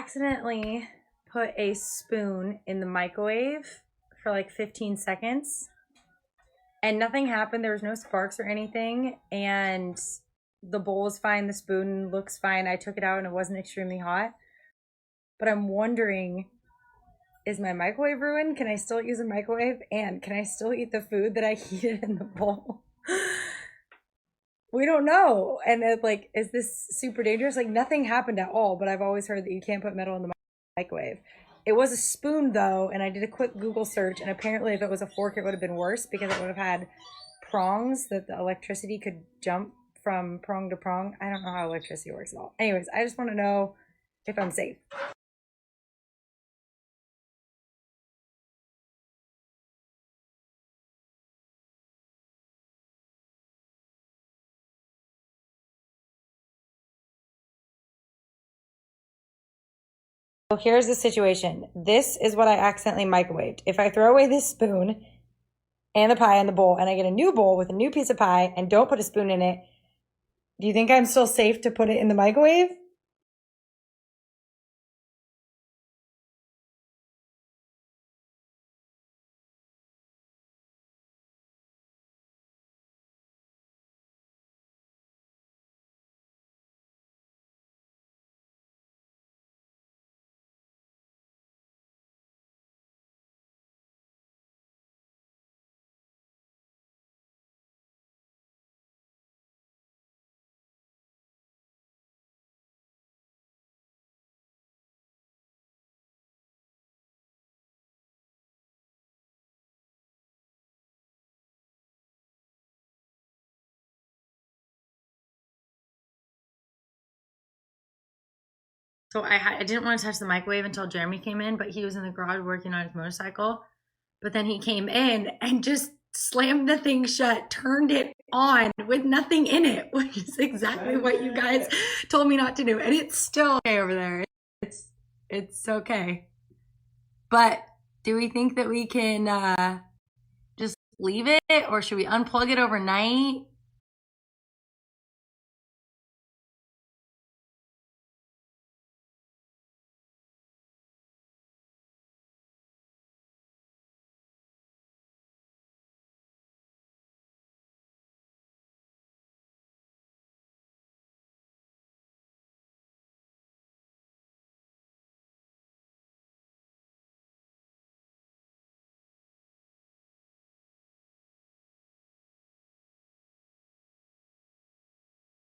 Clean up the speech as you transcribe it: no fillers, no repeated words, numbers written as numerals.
accidentally put a spoon in the microwave for like 15 seconds and nothing happened. There was no sparks or anything, and the bowl was fine, the spoon looks fine. I took it out and it wasn't extremely hot. But I'm wondering, is my microwave ruined? Can I still use a microwave? And can I still eat the food that I heated in the bowl? We don't know. And like, is this super dangerous? Like, nothing happened at all, but I've always heard that you can't put metal in the microwave. It was a spoon though, and I did a quick Google search, and apparently if it was a fork, it would have been worse because it would have had prongs that the electricity could jump from prong to prong. I don't know how electricity works at all. Anyways, I just want to know if I'm safe. So here's the situation. This is what I accidentally microwaved. If I throw away this spoon and the pie in the bowl and I get a new bowl with a new piece of pie and don't put a spoon in it, do you think I'm still safe to put it in the microwave? So I didn't want to touch the microwave until Jeremy came in, but he was in the garage working on his motorcycle. But then he came in and just slammed the thing shut, turned it on with nothing in it, which is exactly what you guys told me not to do. And it's still okay over there. It's okay. But do we think that we can just leave it, or should we unplug it overnight?